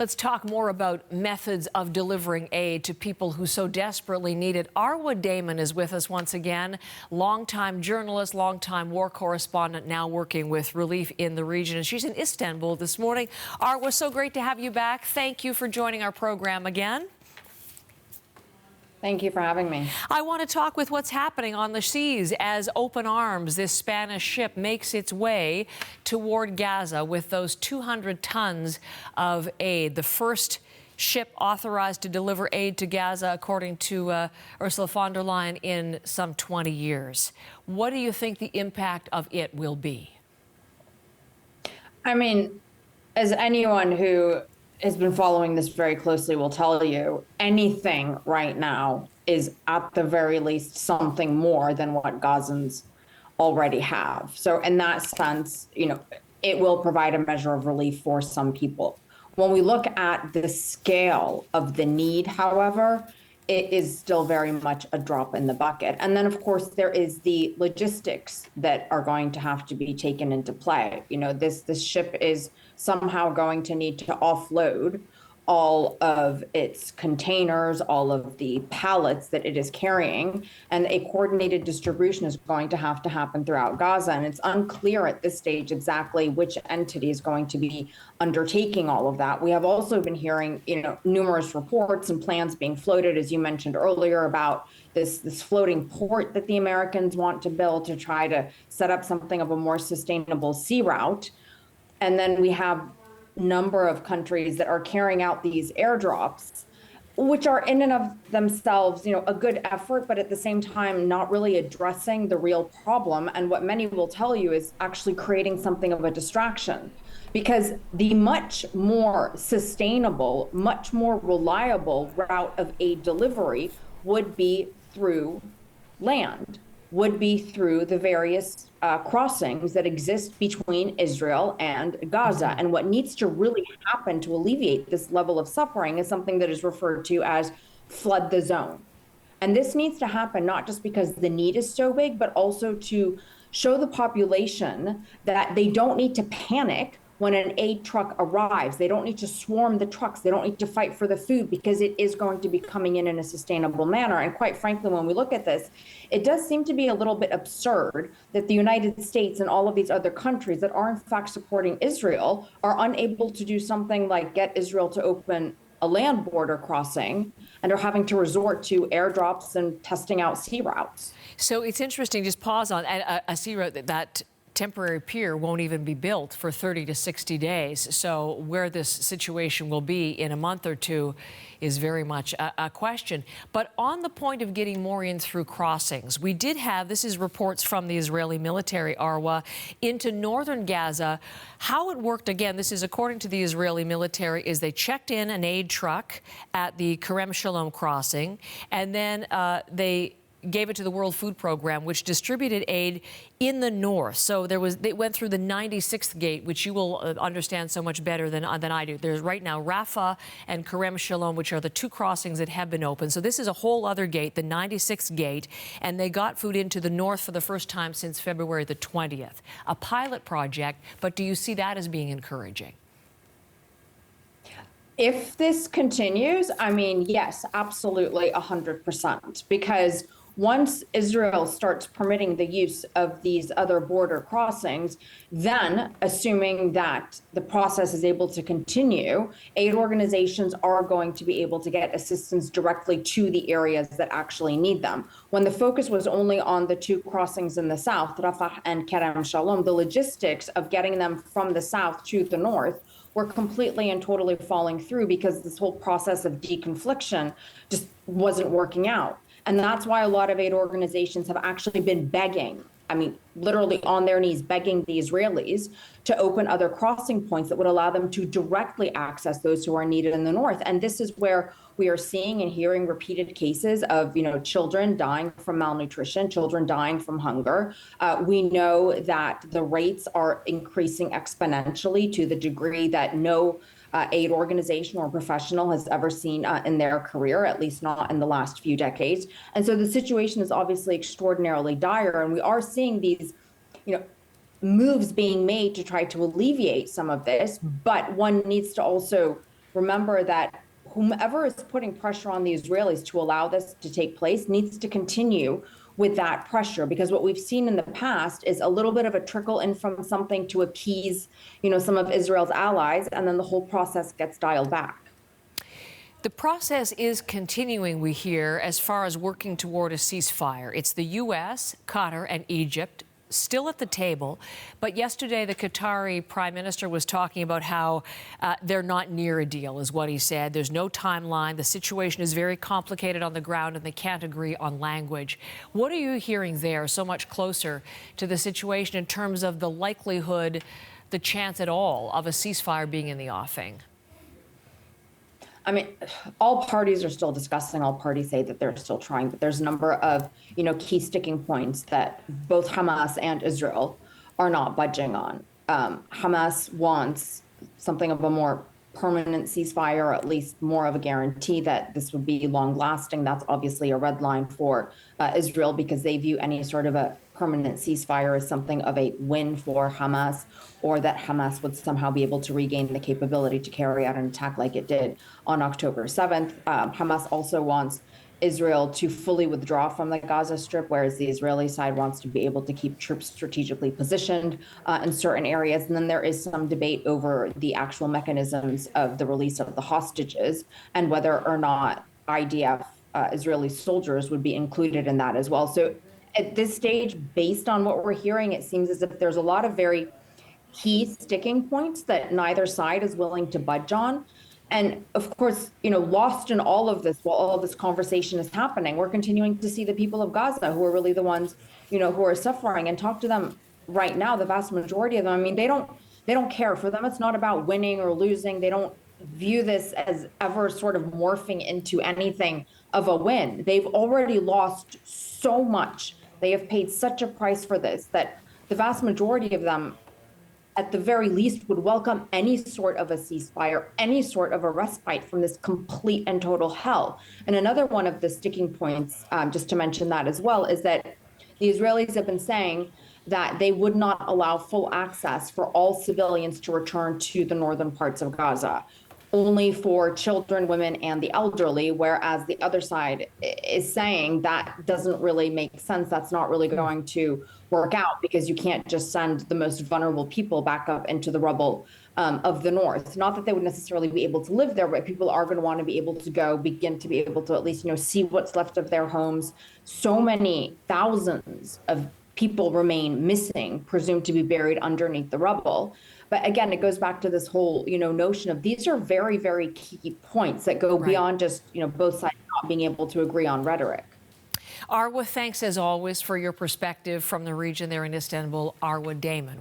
Let's talk more about methods of delivering aid to people who so desperately need it. Arwa Camon is with us once again, longtime journalist, longtime war correspondent, now working with relief in the region. And she's in Istanbul this morning. Arwa, so great to have you back. Thank you for joining our program again. Thank you for having me. I want to talk with what's happening on the seas as Open Arms, this Spanish ship, makes its way toward Gaza with those 200 tons of aid. The first ship authorized to deliver aid to Gaza, according to Ursula von der Leyen, in some 20 years. What do you think the impact of it will be? I mean, as anyone who has been following this very closely will tell you, anything right now is at the very least something more than what Gazans already have. So in that sense, you know, it will provide a measure of relief for some people. When we look at the scale of the need, however, it is still very much a drop in the bucket. And then, of course, there is the logistics that are going to have to be taken into play. You know, this ship is somehow going to need to offload all of its containers, all of the pallets that it is carrying, and a coordinated distribution is going to have to happen throughout Gaza. And it's unclear at this stage exactly which entity is going to be undertaking all of that. We have also been hearing, you know, numerous reports and plans being floated, as you mentioned earlier, about this floating port that the Americans want to build to try to set up something of a more sustainable sea route. And then we have number of countries that are carrying out these airdrops, which are in and of themselves, you know, a good effort, but at the same time, not really addressing the real problem. And what many will tell you is actually creating something of a distraction, because the much more sustainable, much more reliable route of aid delivery would be through land, would be through the various crossings that exist between Israel and Gaza. And what needs to really happen to alleviate this level of suffering is something that is referred to as flood the zone. And this needs to happen not just because the need is so big, but also to show the population that they don't need to panic when an aid truck arrives. They don't need to swarm the trucks. They don't need to fight for the food, because it is going to be coming in a sustainable manner. And quite frankly, when we look at this, it does seem to be a little bit absurd that the United States and all of these other countries that are in fact supporting Israel are unable to do something like get Israel to open a land border crossing, and are having to resort to airdrops and testing out sea routes. So it's interesting, just pause on a sea route that temporary pier won't even be built for 30 to 60 days. So where this situation will be in a month or two is very much a question. But on the point of getting more in through crossings, we did have, this is reports from the Israeli military, Arwa, into northern Gaza. How it worked, again, this is according to the Israeli military, is they checked in an aid truck at the Kerem Shalom crossing, and then they gave it to the World Food Program, which distributed aid in the north. So they went through the 96th gate, which you will understand so much better than I do. There's right now Rafah and Kerem Shalom, which are the two crossings that have been opened. So this is a whole other gate, the 96th gate, and they got food into the north for the first time since February the 20th. A pilot project, but do you see that as being encouraging? If this continues, I mean, yes, absolutely 100%, because once Israel starts permitting the use of these other border crossings, then, assuming that the process is able to continue, aid organizations are going to be able to get assistance directly to the areas that actually need them. When the focus was only on the two crossings in the south, Rafah and Kerem Shalom, the logistics of getting them from the south to the north were completely and totally falling through, because this whole process of deconfliction just wasn't working out. And that's why a lot of aid organizations have actually been begging, I mean, literally on their knees, begging the Israelis to open other crossing points that would allow them to directly access those who are needed in the north. And this is where we are seeing and hearing repeated cases of, you know, children dying from malnutrition, children dying from hunger. We know that the rates are increasing exponentially to the degree that no aid organization or professional has ever seen in their career, at least not in the last few decades. And so the situation is obviously extraordinarily dire, and we are seeing these, you know, moves being made to try to alleviate some of this, but one needs to also remember that whomever is putting pressure on the Israelis to allow this to take place needs to continue with that pressure, because what we've seen in the past is a little bit of a trickle in from something to appease, some of Israel's allies, and then the whole process gets dialed back. The process is continuing, we hear, as far as working toward a ceasefire. It's the U.S., Qatar, and Egypt still at the table. But yesterday, the Qatari prime minister was talking about how they're not near a deal, is what he said. There's no timeline. The situation is very complicated on the ground, and they can't agree on language. What are you hearing there, so much closer to the situation in terms of the likelihood, the chance at all, of a ceasefire being in the offing? I mean, all parties are still discussing, all parties say that they're still trying, but there's a number of, key sticking points that both Hamas and Israel are not budging on. Hamas wants something of a more permanent ceasefire, or at least more of a guarantee that this would be long lasting. That's obviously a red line for Israel, because they view any sort of a permanent ceasefire as something of a win for Hamas, or that Hamas would somehow be able to regain the capability to carry out an attack like it did on October 7th. Hamas also wants Israel to fully withdraw from the Gaza Strip, whereas the Israeli side wants to be able to keep troops strategically positioned in certain areas. And then there is some debate over the actual mechanisms of the release of the hostages and whether or not IDF Israeli soldiers would be included in that as well. So at this stage, based on what we're hearing, it seems as if there's a lot of very key sticking points that neither side is willing to budge on. And of course, lost in all of this, while all of this conversation is happening, we're continuing to see the people of Gaza, who are really the ones, who are suffering, and talk to them right now. The vast majority of them, I mean, they don't care. For them, it's not about winning or losing. They don't view this as ever sort of morphing into anything of a win. They've already lost so much. They have paid such a price for this that the vast majority of them, at the very least, would welcome any sort of a ceasefire, any sort of a respite from this complete and total hell. And another one of the sticking points, just to mention that as well, is that the Israelis have been saying that they would not allow full access for all civilians to return to the northern parts of Gaza, only for children, women, and the elderly, whereas the other side is saying that doesn't really make sense. That's not really going to work out, because you can't just send the most vulnerable people back up into the rubble of the north. Not that they would necessarily be able to live there, but people are going to want to be able to begin to be able to at least, see what's left of their homes. So many thousands of people remain missing, presumed to be buried underneath the rubble. But again, it goes back to this whole, notion of these are very, very key points that go beyond just, both sides not being able to agree on rhetoric. Arwa, thanks as always for your perspective from the region there in Istanbul. Arwa Camon.